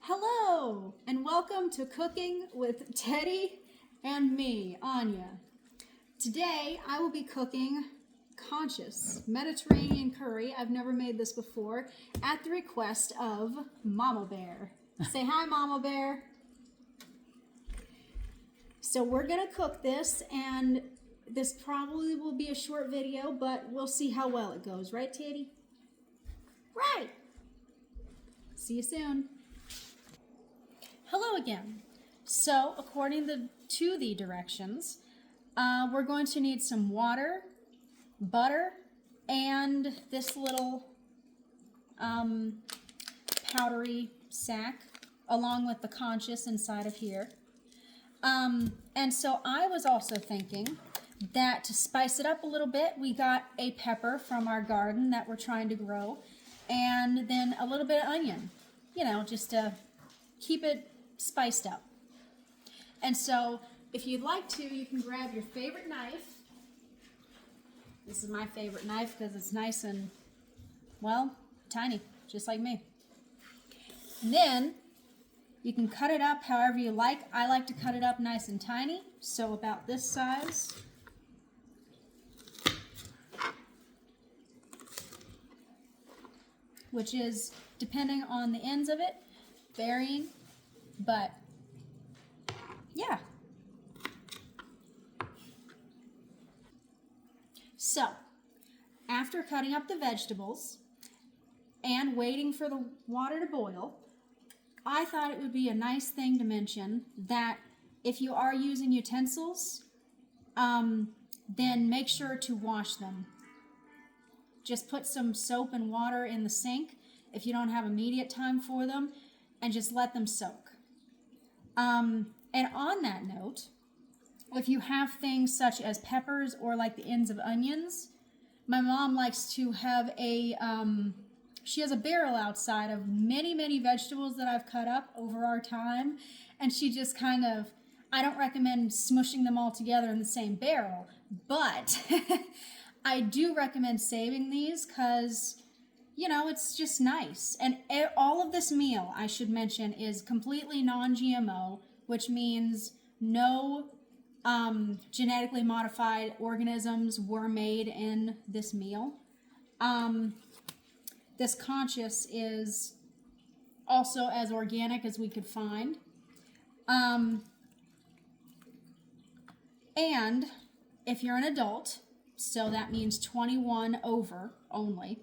Hello, and welcome to Cooking with Teddy and me, Anya. Today, I will be cooking Couscous Mediterranean curry. I've never made this before, at the request of Mama Bear. Say hi, Mama Bear. So we're gonna cook this, and this probably will be a short video, but we'll see how well it goes. Right, Teddy? Right. See you soon. Hello again. So, according to the directions, we're going to need some water, butter, and this little powdery sack, along with the Couscous inside of here. And so I was also thinking that to spice it up a little bit, we got a pepper from our garden that we're trying to grow, and then a little bit of onion, just to keep it spiced up. And so if you'd like to, you can grab your favorite knife. This is my favorite knife because it's nice and, well, tiny, just like me. And then you can cut it up however you like. I like to cut it up nice and tiny, so about this size. Which is, depending on the ends of it, varying. But, yeah. So, after cutting up the vegetables and waiting for the water to boil, I thought it would be a nice thing to mention that if you are using utensils, then make sure to wash them. Just put some soap and water in the sink if you don't have immediate time for them, and just let them soak. And on that note, if you have things such as peppers or like the ends of onions, my mom likes to have she has a barrel outside of many, many vegetables that I've cut up over our time, and she just I don't recommend smushing them all together in the same barrel, but I do recommend saving these because it's just nice. And all of this meal, I should mention, is completely non-GMO, which means no genetically modified organisms were made in this meal. This Couscous is also as organic as we could find. And if you're an adult, so that means 21 over only,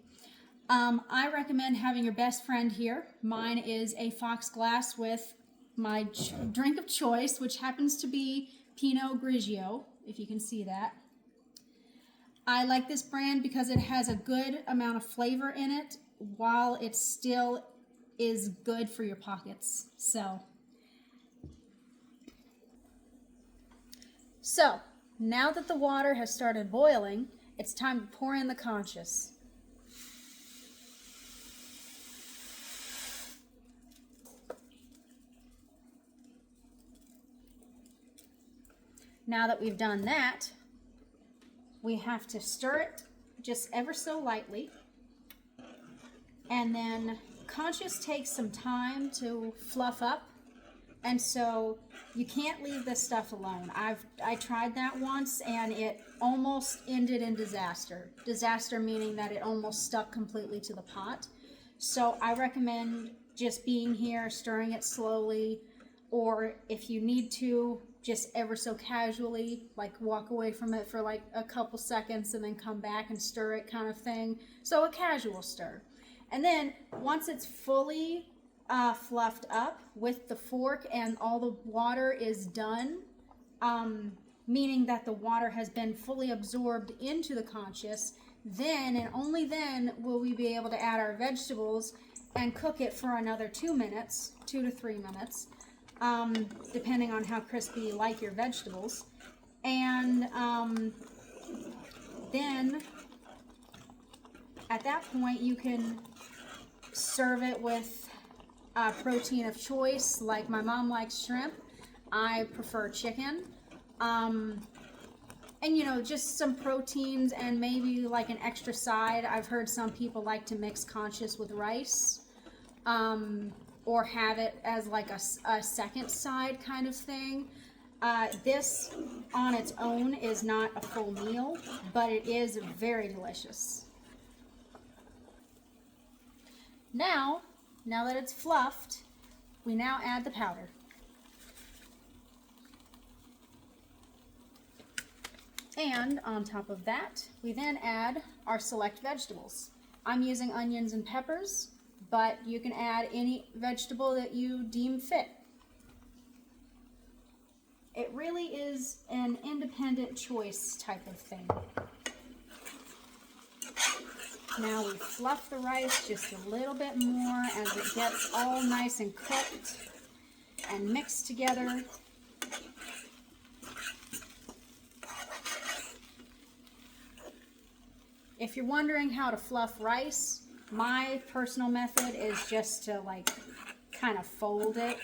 I recommend having your best friend here. Mine is a Fox glass with my drink of choice, which happens to be Pinot Grigio, if you can see that. I like this brand because it has a good amount of flavor in it while it still is good for your pockets. So now that the water has started boiling, it's time to pour in the Couscous. Now that we've done that, we have to stir it just ever so lightly. And then Couscous takes some time to fluff up, and so you can't leave this stuff alone. I tried that once, and it almost ended in disaster. Disaster meaning that it almost stuck completely to the pot. So I recommend just being here, stirring it slowly, or if you need to, just ever so casually, like walk away from it for like a couple seconds and then come back and stir it, kind of thing. So a casual stir. And then once it's fully fluffed up with the fork and all the water is done, meaning that the water has been fully absorbed into the Couscous, then and only then will we be able to add our vegetables and cook it for another 2 minutes, 2 to 3 minutes. Depending on how crispy you like your vegetables. And then at that point you can serve it with protein of choice. Like my mom likes shrimp, I prefer chicken. And just some proteins and maybe like an extra side. I've heard some people like to mix Couscous with rice. or have it as like a second side kind of thing. This on its own is not a full meal, but it is very delicious. Now that it's fluffed, we now add the powder. And on top of that, we then add our select vegetables. I'm using onions and peppers, but you can add any vegetable that you deem fit. It really is an independent choice type of thing. Now we fluff the rice just a little bit more as it gets all nice and cooked and mixed together. If you're wondering how to fluff rice, my personal method is just to like kind of fold it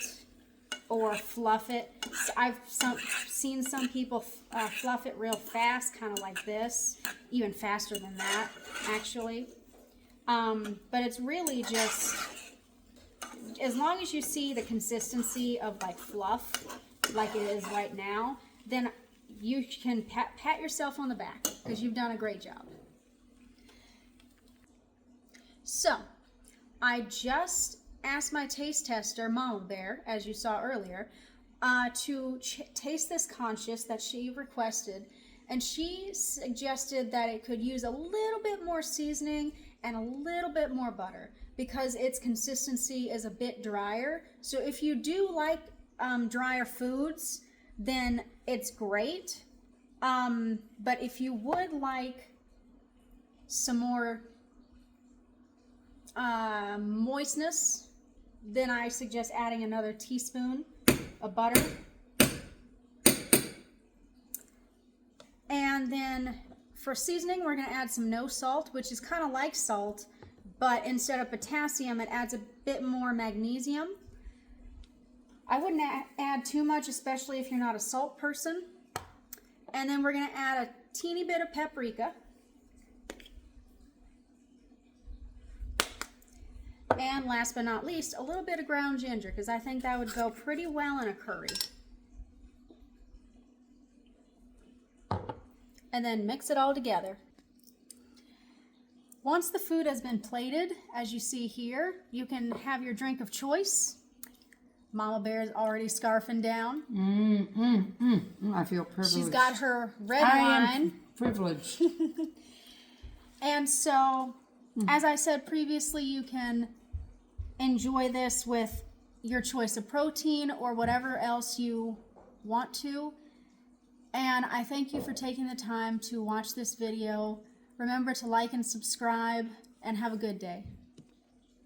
or fluff it. I've seen some people fluff it real fast, kind of like this, even faster than that, actually. But it's really just, as long as you see the consistency of like fluff, like it is right now, then you can pat yourself on the back because you've done a great job. So, I just asked my taste tester, Mama Bear, as you saw earlier, to taste this Couscous that she requested, and she suggested that it could use a little bit more seasoning and a little bit more butter because its consistency is a bit drier. So if you do like drier foods, then it's great. But if you would like some more moistness, then I suggest adding another teaspoon of butter. And then for seasoning, we're going to add some no salt, which is kind of like salt, but instead of potassium, it adds a bit more magnesium. I wouldn't add too much, especially if you're not a salt person. And then we're going to add a teeny bit of paprika. And last but not least, a little bit of ground ginger, because I think that would go pretty well in a curry. And then mix it all together. Once the food has been plated, as you see here, you can have your drink of choice. Mama Bear is already scarfing down. I feel privileged. She's got her red I wine. am privileged. And so, as I said previously, you can enjoy this with your choice of protein or whatever else you want to. And I thank you for taking the time to watch this video. Remember to like and subscribe, and have a good day.